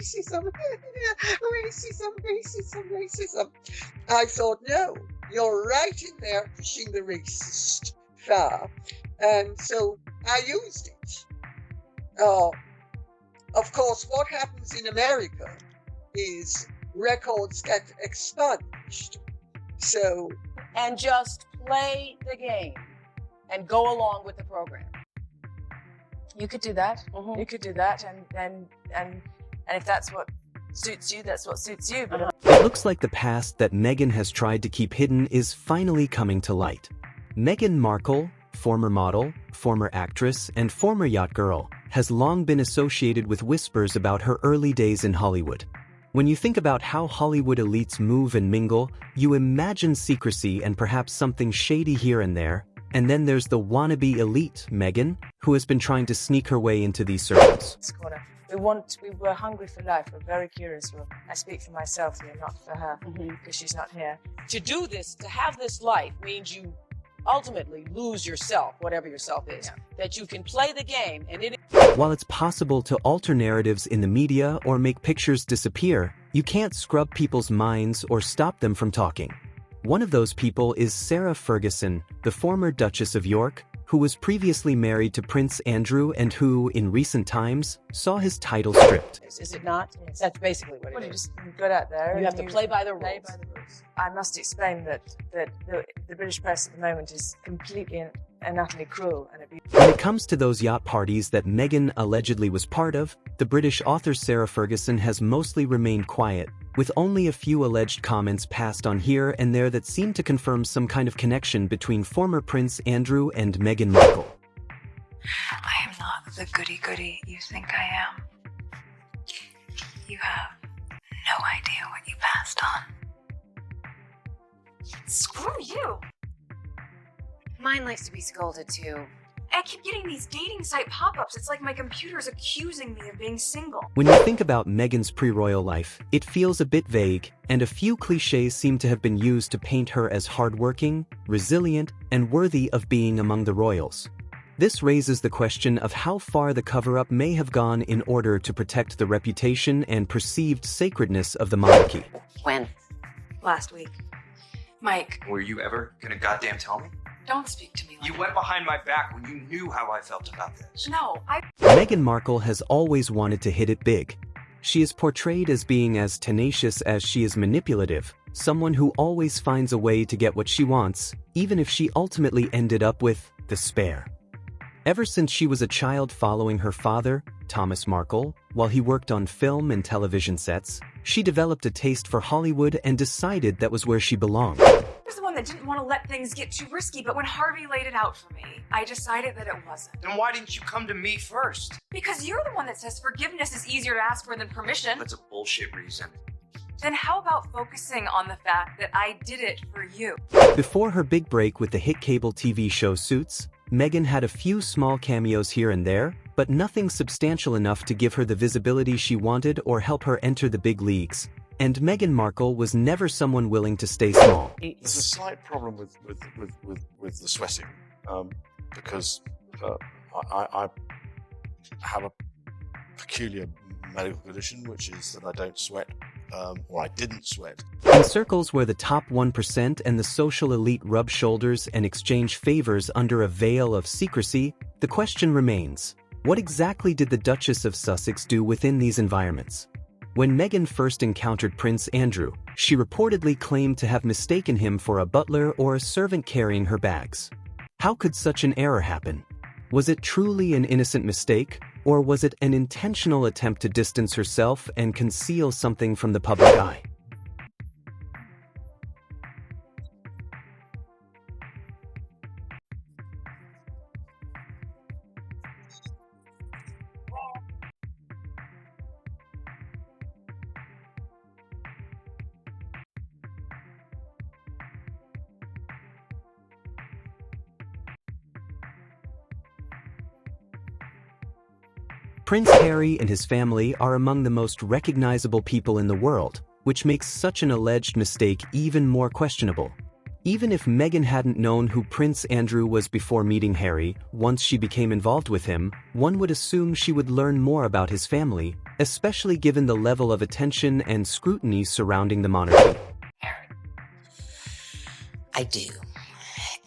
racism, racism. I thought, no, you're right in there pushing the racist far. And so I used it. Of course, what happens in America is records get expunged. So. And just play the game and go along with the program. You could do that. You could do that, and if that's what suits you, that's what suits you. But it looks like the past that Meghan has tried to keep hidden is finally coming to light. Meghan Markle, former model, former actress, and former yacht girl, has long been associated with whispers about her early days in Hollywood. When you think about how Hollywood elites move and mingle, you imagine secrecy and perhaps something shady here and there. And then there's the wannabe elite, Meghan, who has been trying to sneak her way into these circles. We were hungry for life. We're very curious. I speak for myself here, not for her, because she's not here. To do this, to have this life, means you ultimately lose yourself, whatever yourself is. Yeah. That you can play the game, and it. While it's possible to alter narratives in the media or make pictures disappear, you can't scrub people's minds or stop them from talking. One of those people is Sarah Ferguson, the former Duchess of York, who was previously married to Prince Andrew and who, in recent times, saw his title stripped. Is it not? That's basically what it is. You just go out there. You have to play by the rules. I must explain that the British press at the moment is completely and utterly cruel and abusive. When it comes to those yacht parties that Meghan allegedly was part of, the British author Sarah Ferguson has mostly remained quiet, with only a few alleged comments passed on here and there that seem to confirm some kind of connection between former Prince Andrew and Meghan Markle. I am not the goody-goody you think I am. You have no idea what you passed on. Screw you! Mine likes to be scolded too. I keep getting these dating site pop-ups. It's like my computer's accusing me of being single. When you think about Meghan's pre-royal life, it feels a bit vague, and a few cliches seem to have been used to paint her as hardworking, resilient, and worthy of being among the royals. This raises the question of how far the cover-up may have gone in order to protect the reputation and perceived sacredness of the monarchy. When? Last week. Mike. Were you ever gonna goddamn tell me? Don't speak to me like You went behind my back when you knew how I felt about this. No, Meghan Markle has always wanted to hit it big. She is portrayed as being as tenacious as she is manipulative, someone who always finds a way to get what she wants, even if she ultimately ended up with despair. Ever since she was a child following her father, Thomas Markle, while he worked on film and television sets, she developed a taste for Hollywood and decided that was where she belonged. I was the one that didn't want to let things get too risky, but when Harvey laid it out for me, I decided that it wasn't. Then why didn't you come to me first? Because you're the one that says forgiveness is easier to ask for than permission. That's a bullshit reason. Then how about focusing on the fact that I did it for you? Before her big break with the hit cable TV show Suits, Meghan had a few small cameos here and there, but nothing substantial enough to give her the visibility she wanted or help her enter the big leagues. And Meghan Markle was never someone willing to stay small. There's a slight problem with the sweating, because I have a peculiar medical condition, which is that I don't sweat, or I didn't sweat. In circles where the top 1% and the social elite rub shoulders and exchange favors under a veil of secrecy, the question remains, what exactly did the Duchess of Sussex do within these environments? When Meghan first encountered Prince Andrew, she reportedly claimed to have mistaken him for a butler or a servant carrying her bags. How could such an error happen? Was it truly an innocent mistake, or was it an intentional attempt to distance herself and conceal something from the public eye? Prince Harry and his family are among the most recognizable people in the world, which makes such an alleged mistake even more questionable. Even if Meghan hadn't known who Prince Andrew was before meeting Harry, once she became involved with him, one would assume she would learn more about his family, especially given the level of attention and scrutiny surrounding the monarchy. I do.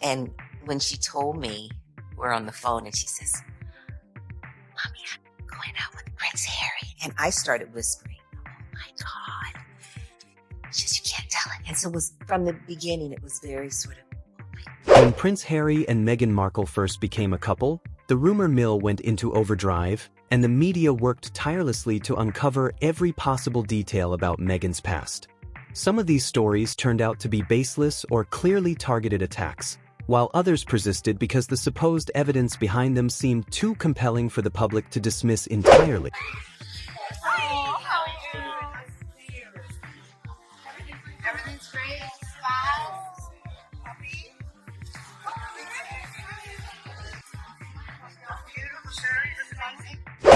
And when she told me, we're on the phone, and she says, Mommy, I'm going out with Prince Harry. And I started whispering, oh my God. She says, you can't tell it. And so it was, from the beginning, it was very sort of, oh my God. When Prince Harry and Meghan Markle first became a couple, the rumor mill went into overdrive, and the media worked tirelessly to uncover every possible detail about Meghan's past. Some of these stories turned out to be baseless or clearly targeted attacks, while others persisted because the supposed evidence behind them seemed too compelling for the public to dismiss entirely. Everything's great.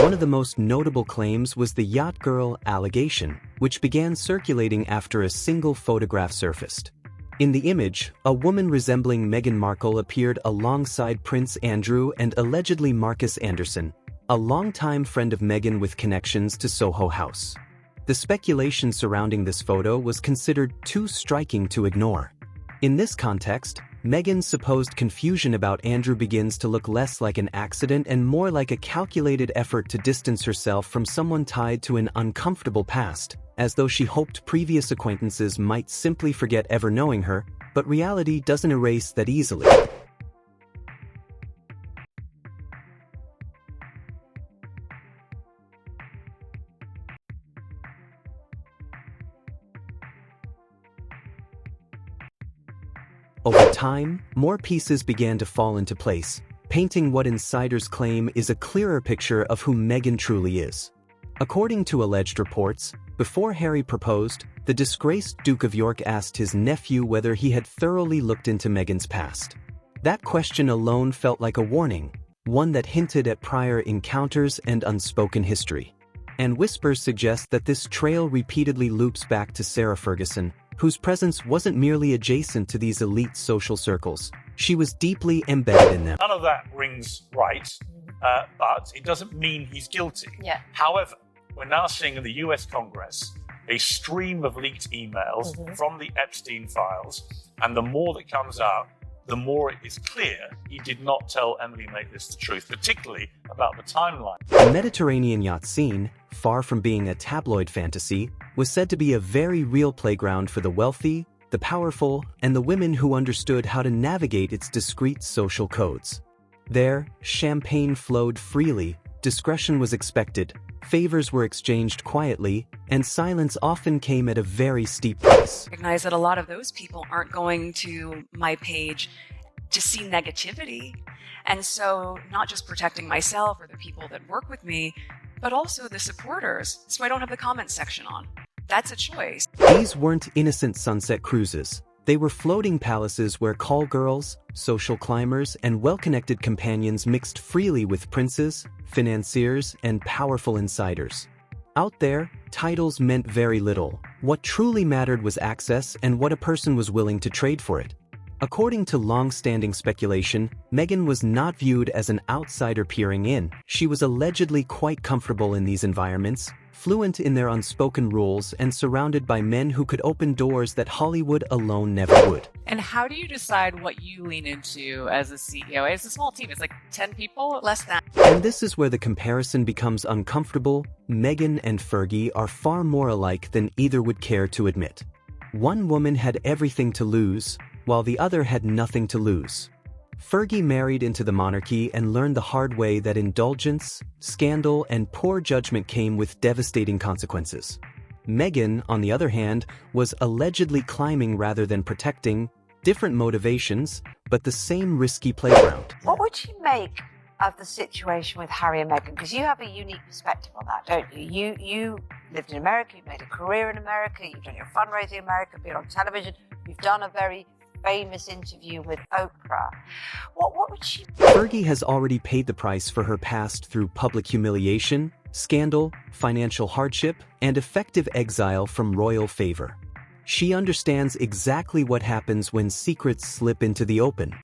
One of the most notable claims was the yacht girl allegation, which began circulating after a single photograph surfaced. In the image, a woman resembling Meghan Markle appeared alongside Prince Andrew and allegedly Marcus Anderson, a longtime friend of Meghan with connections to Soho House. The speculation surrounding this photo was considered too striking to ignore. In this context, Meghan's supposed confusion about Andrew begins to look less like an accident and more like a calculated effort to distance herself from someone tied to an uncomfortable past, as though she hoped previous acquaintances might simply forget ever knowing her, but reality doesn't erase that easily. Over time, more pieces began to fall into place, painting what insiders claim is a clearer picture of who Meghan truly is. According to alleged reports, before Harry proposed, the disgraced Duke of York asked his nephew whether he had thoroughly looked into Meghan's past. That question alone felt like a warning, one that hinted at prior encounters and unspoken history. And whispers suggest that this trail repeatedly loops back to Sarah Ferguson, whose presence wasn't merely adjacent to these elite social circles. She was deeply embedded in them. None of that rings right, but it doesn't mean he's guilty. Yeah. However, we're now seeing in the US Congress a stream of leaked emails from the Epstein files, and the more that comes out, the more it is clear he did not tell Emily Maitlis the truth, particularly about the timeline. The Mediterranean yacht scene, far from being a tabloid fantasy, was said to be a very real playground for the wealthy, the powerful, and the women who understood how to navigate its discreet social codes. There, champagne flowed freely, discretion was expected, favors were exchanged quietly, and silence often came at a very steep price. Recognize that a lot of those people aren't going to my page to see negativity. And so not just protecting myself or the people that work with me, but also the supporters, so I don't have the comment section on. That's a choice. These weren't innocent sunset cruises. They were floating palaces where call girls, social climbers, and well-connected companions mixed freely with princes, financiers, and powerful insiders. Out there, titles meant very little. What truly mattered was access and what a person was willing to trade for it. According to long-standing speculation, Meghan was not viewed as an outsider peering in. She was allegedly quite comfortable in these environments, fluent in their unspoken rules, and surrounded by men who could open doors that Hollywood alone never would. And how do you decide what you lean into as a CEO? It's a small team. It's like 10 people, less than. And this is where the comparison becomes uncomfortable. Meghan and Fergie are far more alike than either would care to admit. One woman had everything to lose, while the other had nothing to lose. Fergie married into the monarchy and learned the hard way that indulgence, scandal, and poor judgment came with devastating consequences. Meghan, on the other hand, was allegedly climbing rather than protecting, different motivations, but the same risky playground. What would you make of the situation with Harry and Meghan? Because you have a unique perspective on that, don't you? You lived in America, you've made a career in America, you've done your fundraising in America, been on television, you've done a very famous interview with Oprah. What would she... Fergie has already paid the price for her past through public humiliation, scandal, financial hardship, and effective exile from royal favor. She understands exactly what happens when secrets slip into the open.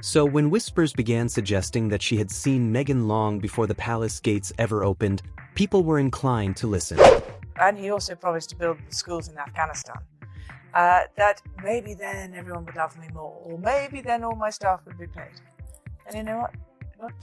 So when whispers began suggesting that she had seen Meghan long before the palace gates ever opened, People were inclined to listen. And he also promised to build schools in Afghanistan. That maybe then everyone would love me more, or maybe then all my staff would be paid. And you know what?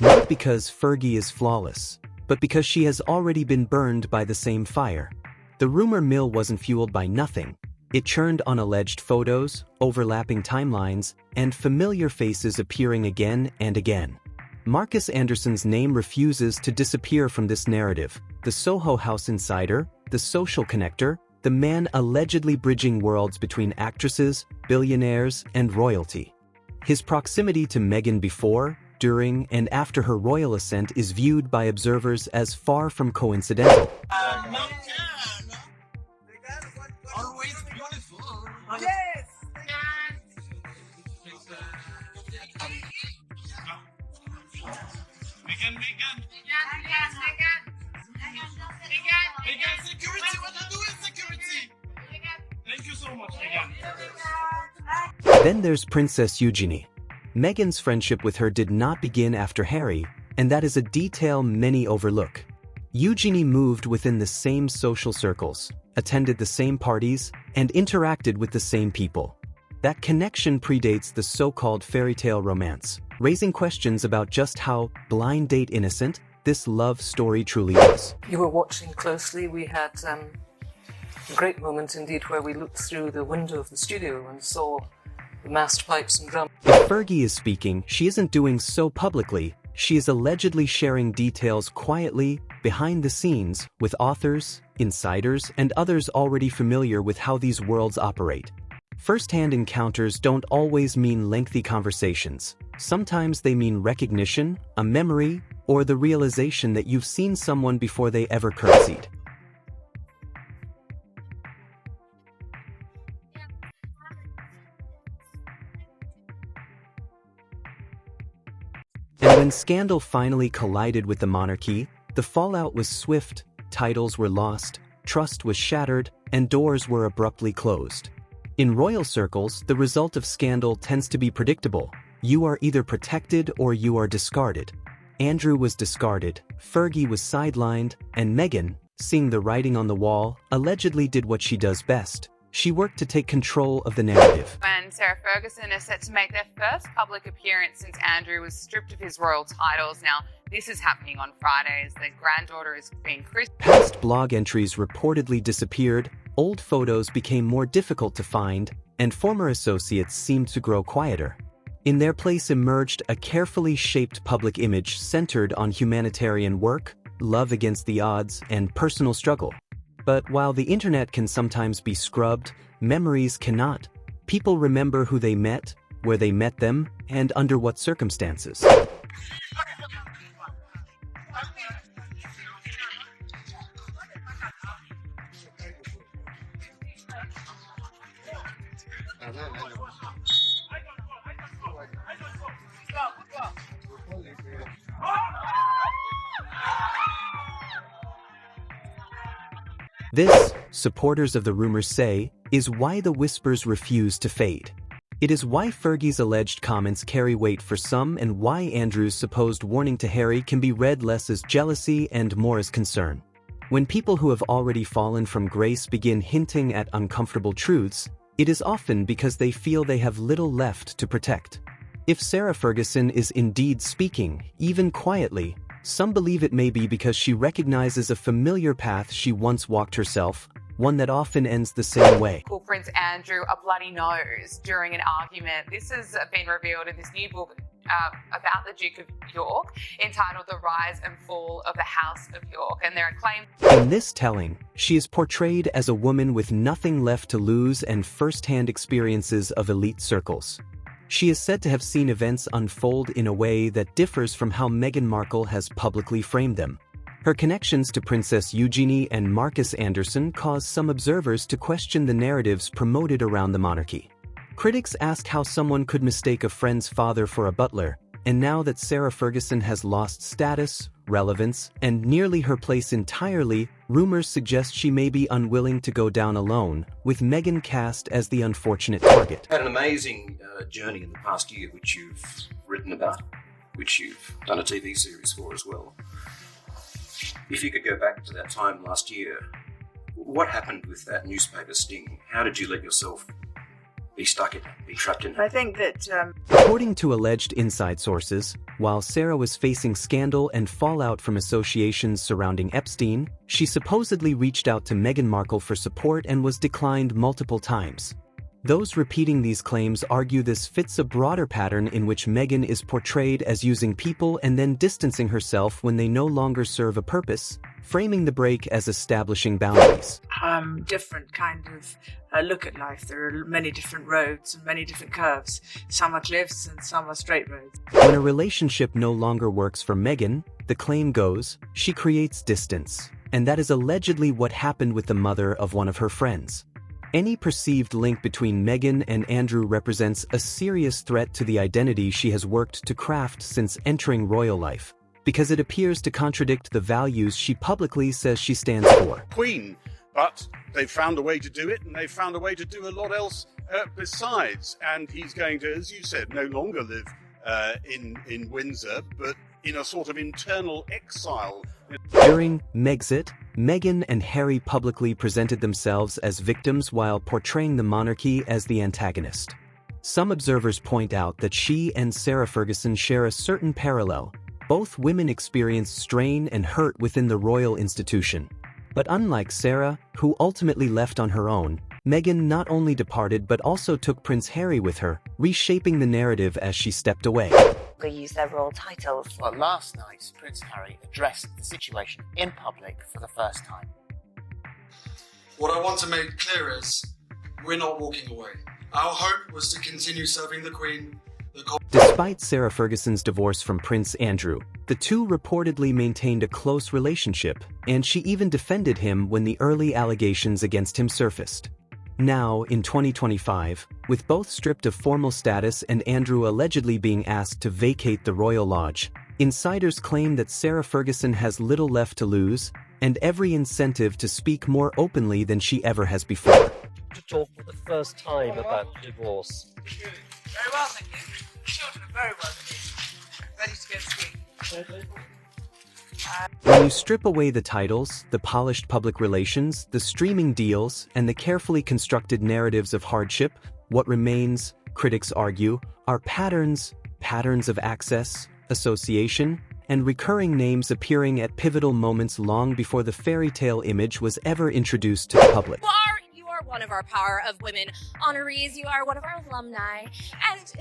Not because Fergie is flawless, but because she has already been burned by the same fire. The rumor mill wasn't fueled by nothing. It churned on alleged photos, overlapping timelines, and familiar faces appearing again and again. Marcus Anderson's name refuses to disappear from this narrative. The Soho House insider, the social connector, the man allegedly bridging worlds between actresses, billionaires, and royalty. His proximity to Meghan before, during, and after her royal ascent is viewed by observers as far from coincidental. Yes! Meghan, security, what are you doing, security? Thank you so much, Meghan. Then there's Princess Eugenie. Meghan's friendship with her did not begin after Harry, and that is a detail many overlook. Eugenie moved within the same social circles, attended the same parties, and interacted with the same people. That connection predates the so-called fairy tale romance, raising questions about just how blind date innocent this love story truly was. You were watching closely. We had a great moment indeed where we looked through the window of the studio and saw the massed pipes and drums. If Fergie is speaking, she isn't doing so publicly. She is allegedly sharing details quietly, behind the scenes, with authors, insiders, and others already familiar with how these worlds operate. First-hand encounters don't always mean lengthy conversations. Sometimes they mean recognition, a memory, or the realization that you've seen someone before they ever curtsied. And when scandal finally collided with the monarchy, the fallout was swift, titles were lost, trust was shattered, and doors were abruptly closed. In royal circles, the result of scandal tends to be predictable. You are either protected or you are discarded. Andrew was discarded, Fergie was sidelined, and Meghan, seeing the writing on the wall, allegedly did what she does best. She worked to take control of the narrative. And Sarah Ferguson is set to make their first public appearance since Andrew was stripped of his royal titles. Now, this is happening on Friday as their granddaughter is being christened. Past blog entries reportedly disappeared, old photos became more difficult to find, and former associates seemed to grow quieter. In their place emerged a carefully shaped public image centered on humanitarian work, love against the odds, and personal struggle. But while the internet can sometimes be scrubbed, memories cannot. People remember who they met, where they met them, and under what circumstances. This, supporters of the rumors say, is why the whispers refuse to fade. It is why Fergie's alleged comments carry weight for some and why Andrew's supposed warning to Harry can be read less as jealousy and more as concern. When people who have already fallen from grace begin hinting at uncomfortable truths, it is often because they feel they have little left to protect. If Sarah Ferguson is indeed speaking, even quietly, some believe it may be because she recognizes a familiar path she once walked herself, one that often ends the same way. Called Prince Andrew a bloody nose during an argument. This has been revealed in this new book about the Duke of York, entitled The Rise and Fall of the House of York, and there are claims. In this telling, she is portrayed as a woman with nothing left to lose and first-hand experiences of elite circles. She is said to have seen events unfold in a way that differs from how Meghan Markle has publicly framed them. Her connections to Princess Eugenie and Marcus Anderson cause some observers to question the narratives promoted around the monarchy. Critics ask how someone could mistake a friend's father for a butler, and now that Sarah Ferguson has lost status, relevance, and nearly her place entirely, rumors suggest she may be unwilling to go down alone, with Meghan cast as the unfortunate target. Had an amazing journey in the past year, which you've written about, which you've done a TV series for as well. If you could go back to that time last year, what happened with that newspaper sting? How did you let yourself be stuck in it, be trapped in it? I think that According to alleged inside sources, while Sarah was facing scandal and fallout from associations surrounding Epstein, she supposedly reached out to Meghan Markle for support and was declined multiple times. Those repeating these claims argue this fits a broader pattern in which Meghan is portrayed as using people and then distancing herself when they no longer serve a purpose, framing the break as establishing boundaries. different kind of look at life. There are many different roads and many different curves. Some are cliffs and some are straight roads. When a relationship no longer works for Meghan, the claim goes, she creates distance. And that is allegedly what happened with the mother of one of her friends. Any perceived link between Meghan and Andrew represents a serious threat to the identity she has worked to craft since entering royal life, because it appears to contradict the values she publicly says she stands for. Queen, but they've found a way to do it, and they've found a way to do a lot else besides. And he's going to, as you said, no longer live in Windsor, but in a sort of internal exile. During Megxit, Meghan and Harry publicly presented themselves as victims while portraying the monarchy as the antagonist. Some observers point out that she and Sarah Ferguson share a certain parallel. Both women experienced strain and hurt within the royal institution. But unlike Sarah, who ultimately left on her own, Meghan not only departed but also took Prince Harry with her, reshaping the narrative as she stepped away. They use their royal titles. Well, last night, Prince Harry addressed the situation in public for the first time. What I want to make clear is, we're not walking away. Our hope was to continue serving the Queen. Despite Sarah Ferguson's divorce from Prince Andrew, the two reportedly maintained a close relationship, and she even defended him when the early allegations against him surfaced. Now, in 2025, with both stripped of formal status and Andrew allegedly being asked to vacate the Royal Lodge, insiders claim that Sarah Ferguson has little left to lose and every incentive to speak more openly than she ever has before. To talk for the first time about divorce. Very well, thank you. Children are very well behaved. Ready to go skiing. When you strip away the titles, the polished public relations, the streaming deals, and the carefully constructed narratives of hardship, what remains, critics argue, are patterns of access, association, and recurring names appearing at pivotal moments long before the fairy tale image was ever introduced to the public. You are one of our Power of Women honorees. You are one of our alumni. And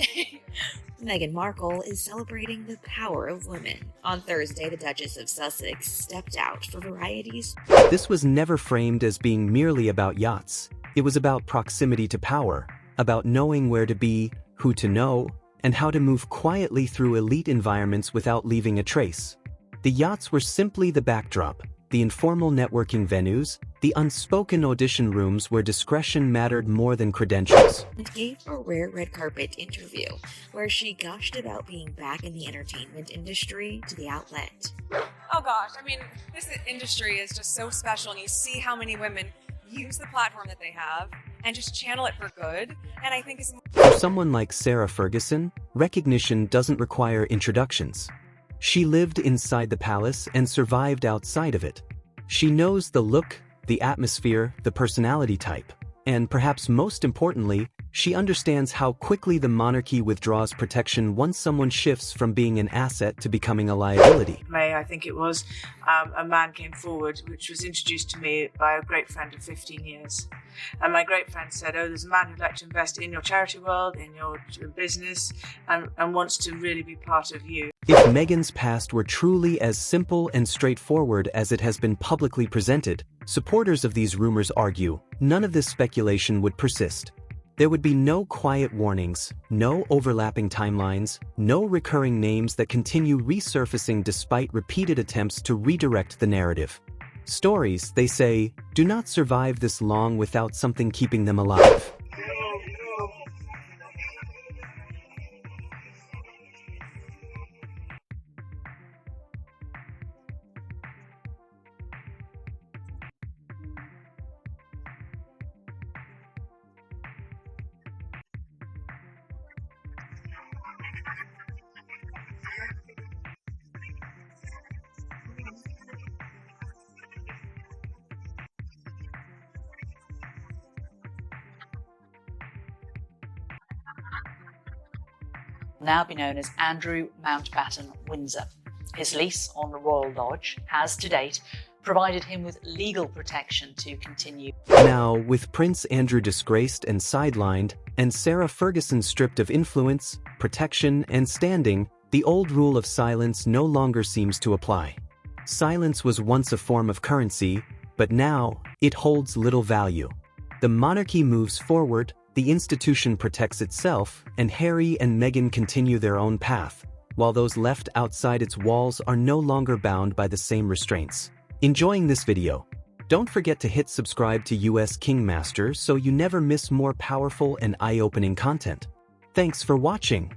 Meghan Markle is celebrating the power of women. On Thursday, the Duchess of Sussex stepped out for Variety's. This was never framed as being merely about yachts. It was about proximity to power, about knowing where to be, who to know, and how to move quietly through elite environments without leaving a trace. The yachts were simply the backdrop, the informal networking venues, the unspoken audition rooms where discretion mattered more than credentials. And gave a rare red carpet interview where she gushed about being back in the entertainment industry to the outlet. Oh gosh, I mean, this industry is just so special, and you see how many women use the platform that they have and just channel it for good. And I think it's... For someone like Sarah Ferguson, recognition doesn't require introductions. She lived inside the palace and survived outside of it. She knows the look, the atmosphere, the personality type, and perhaps most importantly, she understands how quickly the monarchy withdraws protection once someone shifts from being an asset to becoming a liability. May, I think it was, a man came forward, which was introduced to me by a great friend of 15 years. And my great friend said, oh, there's a man who'd like to invest in your charity world, in your business, and wants to really be part of you. If Meghan's past were truly as simple and straightforward as it has been publicly presented, supporters of these rumors argue, none of this speculation would persist. There would be no quiet warnings, no overlapping timelines, no recurring names that continue resurfacing despite repeated attempts to redirect the narrative. Stories, they say, do not survive this long without something keeping them alive. now be known as Andrew Mountbatten Windsor. His lease on the Royal Lodge has, to date, provided him with legal protection to continue. Now, with Prince Andrew disgraced and sidelined, and Sarah Ferguson stripped of influence, protection, and standing, the old rule of silence no longer seems to apply. Silence was once a form of currency, but now it holds little value. The monarchy moves forward, the institution protects itself, and Harry and Meghan continue their own path, while those left outside its walls are no longer bound by the same restraints. Enjoying this video? Don't forget to hit subscribe to US Kingmaster so you never miss more powerful and eye-opening content. Thanks for watching.